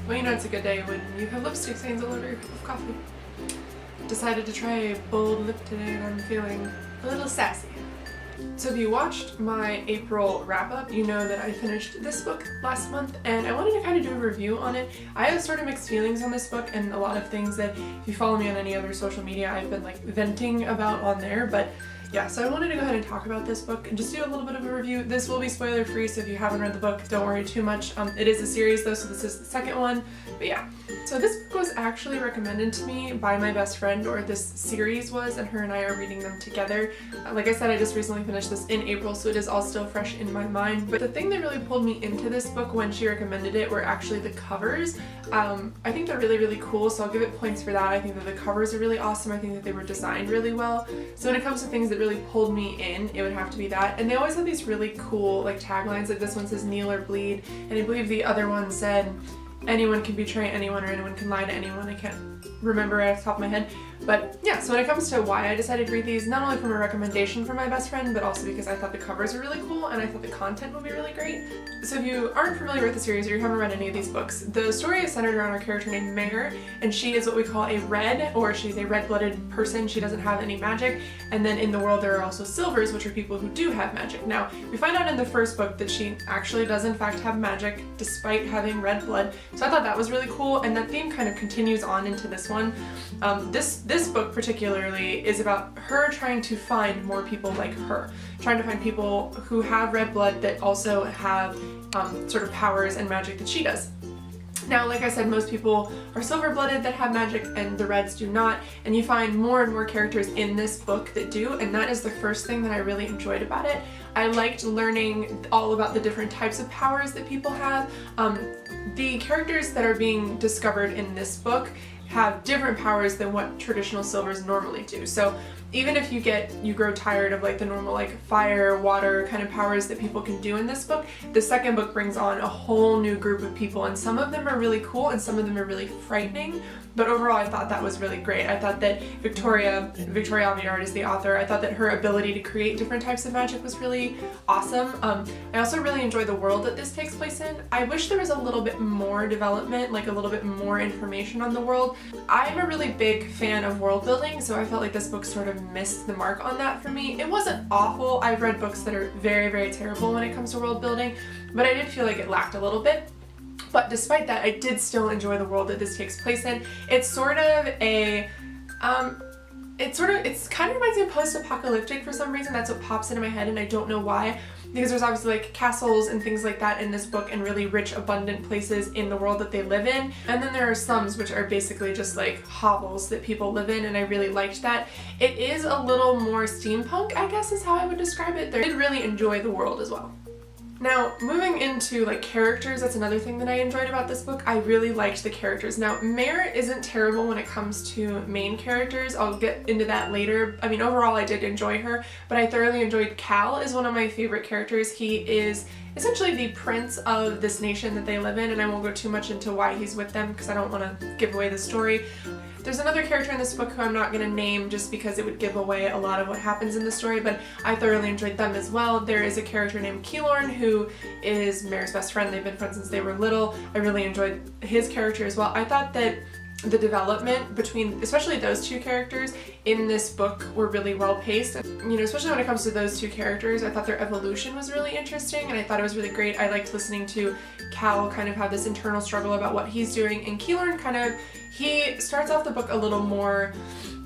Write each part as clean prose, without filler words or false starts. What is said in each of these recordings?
Well, you know it's a good day when you have lipstick stains all over your cup of coffee. Decided to try a bold lip today and I'm feeling a little sassy. So if you watched my April wrap-up, you know that I finished this book last month and I wanted to kind of do a review on it. I have sort of mixed feelings on this book and a lot of things that if you follow me on any other social media I've been like venting about on there, but yeah, so I wanted to go ahead and talk about this book and just do a little bit of a review. This will be spoiler free, so if you haven't read the book, don't worry too much. It is a series though, so this is the second one, but yeah. So this book was actually recommended to me by my best friend, or this series was, and her and I are reading them together. Like I said, I just recently finished this in April, so it is all still fresh in my mind. But the thing that really pulled me into this book when she recommended it were actually the covers. I think they're really, really cool, so I'll give it points for that. I think that the covers are really awesome. I think that they were designed really well. So when it comes to things that really pulled me in, it would have to be that. And they always have these really cool like taglines, like this one says kneel or bleed, and I believe the other one said anyone can betray anyone or anyone can lie to anyone. I can't remember right off the top of my head. But yeah, so when it comes to why I decided to read these, not only from a recommendation from my best friend, but also because I thought the covers were really cool and I thought the content would be really great. So if you aren't familiar with the series or you haven't read any of these books, the story is centered around a character named Mare, and she is what we call a red, or she's a red-blooded person. She doesn't have any magic. And then in the world there are also silvers, which are people who do have magic. Now, we find out in the first book that she actually does in fact have magic despite having red blood. So I thought that was really cool, and that theme kind of continues on into this one. This book particularly is about her trying to find more people like her, trying to find people who have red blood that also have sort of powers and magic that she does. Now, like I said, most people are silver-blooded that have magic and the reds do not, and you find more and more characters in this book that do, and that is the first thing that I really enjoyed about it. I liked learning all about the different types of powers that people have. The characters that are being discovered in this book have different powers than what traditional silvers normally do. So even if you grow tired of like the normal like fire, water kind of powers that people can do in this book, the second book brings on a whole new group of people, and some of them are really cool and some of them are really frightening. But overall I thought that was really great. I thought that Victoria Aveyard is the author. I thought that her ability to create different types of magic was really awesome. I also really enjoy the world that this takes place in. I wish there was a little bit more development, like a little bit more information on the world. I'm a really big fan of world building, so I felt like this book sort of missed the mark on that for me. It wasn't awful. I've read books that are very, very terrible when it comes to world building, but I did feel like it lacked a little bit. But despite that, I did still enjoy the world that this takes place in. It's sort of a, it kind of reminds me of post-apocalyptic for some reason. That's what pops into my head and I don't know why. Because there's obviously like castles and things like that in this book and really rich, abundant places in the world that they live in. And then there are slums, which are basically just like hovels that people live in, and I really liked that. It is a little more steampunk, I guess is how I would describe it. I did really enjoy the world as well. Now, moving into like characters, that's another thing that I enjoyed about this book. I really liked the characters. Now, Mare isn't terrible when it comes to main characters. I'll get into that later. I mean, overall I did enjoy her, but I thoroughly enjoyed Cal is one of my favorite characters. He is essentially the prince of this nation that they live in, and I won't go too much into why he's with them because I don't want to give away the story. There's another character in this book who I'm not going to name just because it would give away a lot of what happens in the story, but I thoroughly enjoyed them as well. There is a character named Keylorn who is Mare's best friend. They've been friends since they were little. I really enjoyed his character as well. I thought that the development between, especially those two characters in this book, were really well paced. You know, especially when it comes to those two characters, I thought their evolution was really interesting and I thought it was really great. I liked listening to Cal kind of have this internal struggle about what he's doing, and Keylorn he starts off the book a little more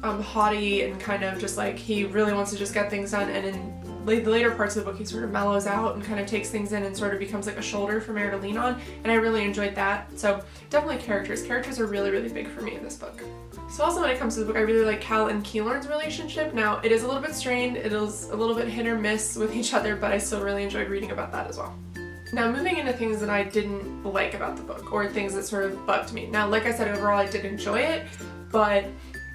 haughty and kind of just like he really wants to just get things done, and in the later parts of the book he sort of mellows out and kind of takes things in and sort of becomes like a shoulder for Mare to lean on, and I really enjoyed that. So definitely characters. Characters are really, really big for me in this book. So also when it comes to the book, I really like Cal and Keylorn's relationship. Now, it is a little bit strained, it is a little bit hit or miss with each other, but I still really enjoyed reading about that as well. Now, moving into things that I didn't like about the book, or things that sort of bugged me. Now, like I said, overall I did enjoy it, but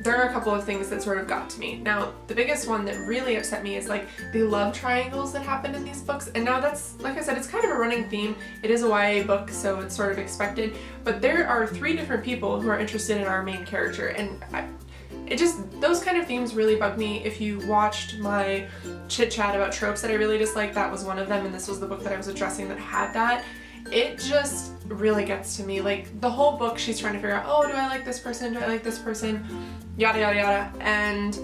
there are a couple of things that sort of got to me. Now, the biggest one that really upset me is like the love triangles that happen in these books. And now that's, like I said, it's kind of a running theme. It is a YA book, so it's sort of expected. But there are 3 different people who are interested in our main character, and those kind of themes really bug me. If you watched my chit chat about tropes that I really dislike, that was one of them, and this was the book that I was addressing that had that. it just really gets to me. Like, the whole book she's trying to figure out, oh, do I like this person, do I like this person, yada yada yada. And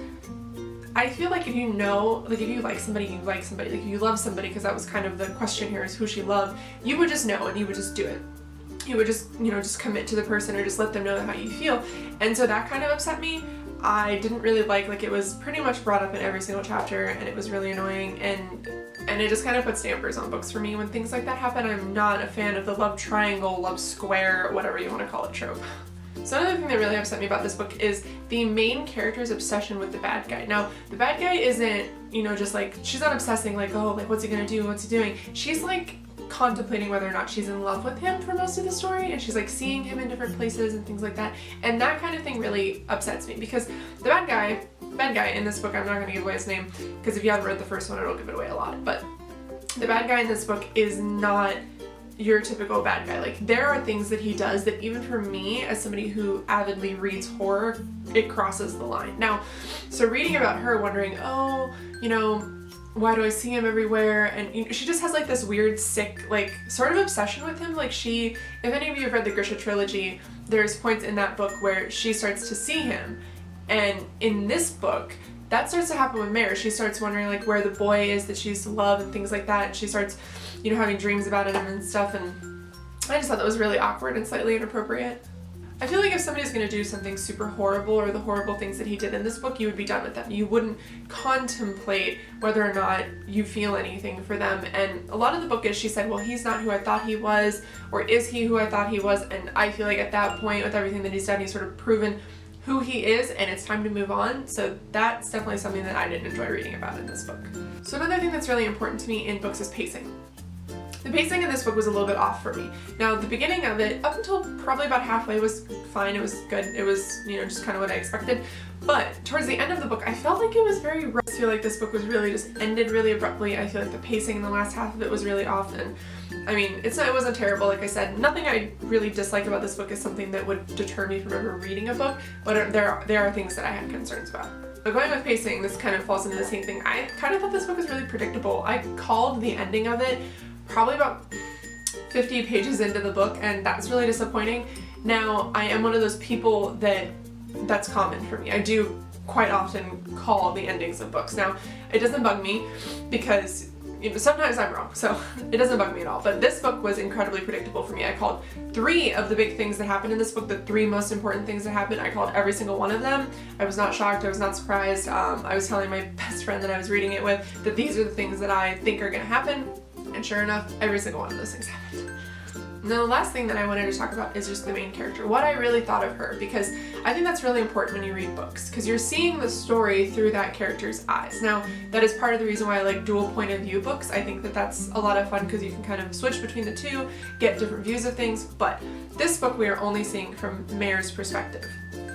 I feel like if you know, like if you like somebody, you like somebody. Like if you love somebody, because that was kind of the question here, is who she loved, you would just know and you would just do it. You would just, you know, just commit to the person or just let them know how you feel. And so that kind of upset me. I didn't really like it was pretty much brought up in every single chapter, and it was really annoying, and it just kind of puts dampers on books for me when things like that happen. I'm not a fan of the love triangle, love square, whatever you want to call it trope. So another thing that really upset me about this book is the main character's obsession with the bad guy. Now, the bad guy isn't, you know, just like, she's not obsessing like, oh, like what's he gonna do, what's he doing? She's like contemplating whether or not she's in love with him for most of the story, and she's like seeing him in different places and things like that. And that kind of thing really upsets me, because the bad guy in this book, I'm not gonna give away his name, because if you haven't read the first one, it'll give it away a lot, but the bad guy in this book is not your typical bad guy. Like, there are things that he does that even for me, as somebody who avidly reads horror, it crosses the line. Now, so reading about her, wondering, oh, you know, why do I see him everywhere? And you know, she just has like this weird, sick, like sort of obsession with him. Like, she, if any of you have read the Grisha trilogy, there's points in that book where she starts to see him. And in this book, that starts to happen with Mare. She starts wondering like where the boy is that she used to love and things like that. And she starts, you know, having dreams about him and stuff. And I just thought that was really awkward and slightly inappropriate. I feel like if somebody's going to do something super horrible, or the horrible things that he did in this book, you would be done with them. You wouldn't contemplate whether or not you feel anything for them. And a lot of the book is, she said, well, he's not who I thought he was, or is he who I thought he was? And I feel like at that point, with everything that he's done, he's sort of proven who he is, and it's time to move on. So that's definitely something that I didn't enjoy reading about in this book. So another thing that's really important to me in books is pacing. The pacing in this book was a little bit off for me. Now, the beginning of it, up until probably about halfway, was fine. It was good. It was, you know, just kind of what I expected. But towards the end of the book, I felt like it was very rough. I feel like this book was really just ended really abruptly. I feel like the pacing in the last half of it was really off. And I mean, it wasn't terrible. Like I said, nothing I really dislike about this book is something that would deter me from ever reading a book, but there are things that I had concerns about. But going with pacing, this kind of falls into the same thing. I kind of thought this book was really predictable. I called the ending of it probably about 50 pages into the book, and that's really disappointing. Now, I am one of those people that's common for me. I do quite often call the endings of books. Now, it doesn't bug me because, you know, sometimes I'm wrong, so it doesn't bug me at all. But this book was incredibly predictable for me. I called 3 of the big things that happened in this book, the 3 most important things that happened. I called every single one of them. I was not shocked. I was not surprised. I was telling my best friend that I was reading it with that these are the things that I think are going to happen. And sure enough, every single one of those things happened. Now, the last thing that I wanted to talk about is just the main character, what I really thought of her, because I think that's really important when you read books, because you're seeing the story through that character's eyes. Now, that is part of the reason why I like dual point of view books. I think that that's a lot of fun because you can kind of switch between the two, get different views of things, but this book we are only seeing from Mare's perspective.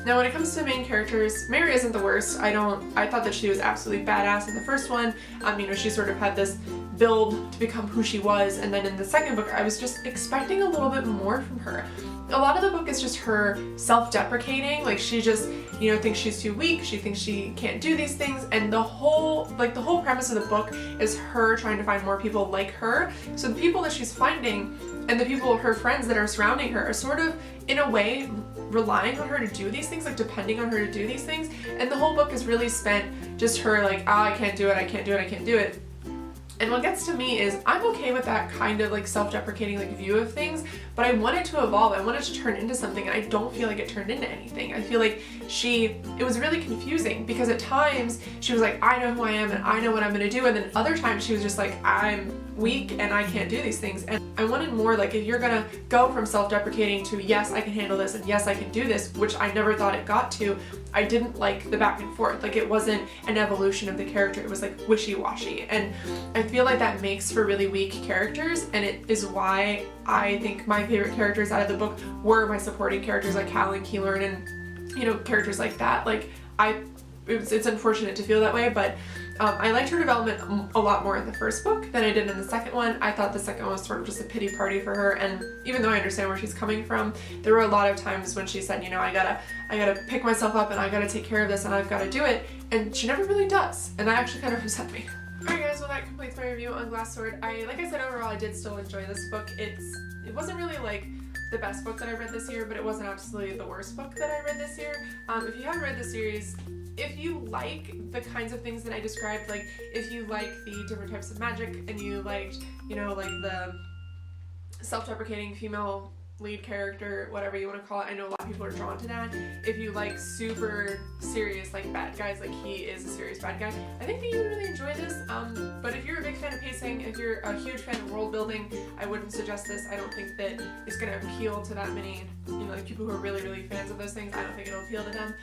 Now, when it comes to main characters, Mare isn't the worst. I thought that she was absolutely badass in the first one. You know, she sort of had this build to become who she was, and then in the second book, I was just expecting a little bit more from her. A lot of the book is just her self-deprecating, like she just, you know, thinks she's too weak, she thinks she can't do these things, and the whole premise of the book is her trying to find more people like her. So the people that she's finding and the people, her friends that are surrounding her, are sort of, in a way, relying on her to do these things, like depending on her to do these things, and the whole book is really spent just her like, oh, I can't do it, I can't do it, I can't do it. And what gets to me is I'm okay with that kind of like self-deprecating like view of things, but I want it to evolve. I want it to turn into something, and I don't feel like it turned into anything. I feel like it was really confusing, because at times she was like, I know who I am and I know what I'm gonna do, and then other times she was just like, I'm weak and I can't do these things. And I wanted more, like, if you're gonna go from self-deprecating to yes, I can handle this and yes, I can do this, which I never thought it got to, I didn't like the back and forth. Like, it wasn't an evolution of the character, it was like wishy-washy. And I feel like that makes for really weak characters, and it is why I think my favorite characters out of the book were my supporting characters like Cal and Keelern and, you know, characters like that. Like, it's unfortunate to feel that way, but I liked her development a lot more in the first book than I did in the second one. I thought the second one was sort of just a pity party for her, and even though I understand where she's coming from, there were a lot of times when she said, you know, I gotta pick myself up and I gotta take care of this and I've gotta do it, and she never really does, and that actually kind of upset me. Alright guys, well that completes my review on Glass Sword. Like I said, overall I did still enjoy this book. It wasn't really like the best book that I read this year, but it wasn't absolutely the worst book that I read this year. If you haven't read the series, if you like the kinds of things that I described, like if you like the different types of magic and you liked, you know, like the self-deprecating female lead character, whatever you want to call it. I know a lot of people are drawn to that. If you like super serious like bad guys, like he is a serious bad guy, I think that you would really enjoy this. But if you're a big fan of pacing, if you're a huge fan of world building, I wouldn't suggest this. I don't think that it's going to appeal to that many, you know, like people who are really fans of those things. I don't think it'll appeal to them.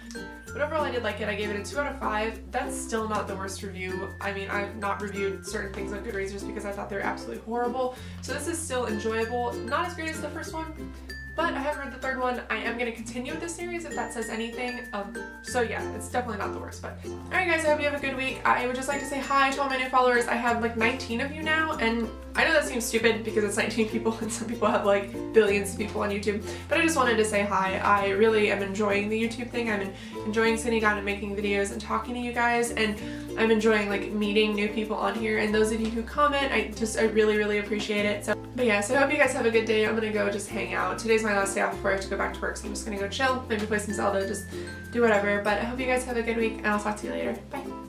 But overall I did like it. I gave it a 2 out of 5. That's still not the worst review. I mean, I've not reviewed certain things on Goodreads just because I thought they were absolutely horrible. So this is still enjoyable. Not as great as the first one, but I haven't read the third one. I am going to continue with this series if that says anything. So yeah, it's definitely not the worst. But alright guys, I hope you have a good week. I would just like to say hi to all my new followers. I have like 19 of you now, and I know that seems stupid because it's 19 people and some people have like billions of people on YouTube, but I just wanted to say hi. I really am enjoying the YouTube thing. I'm enjoying sitting down and making videos and talking to you guys, and I'm enjoying like meeting new people on here, and those of you who comment, I really appreciate it. So, but yeah, so I hope you guys have a good day. I'm gonna go just hang out. Today's my last day off before I have to go back to work, so I'm just gonna go chill, maybe play some Zelda, just do whatever. But I hope you guys have a good week, and I'll talk to you later. Bye!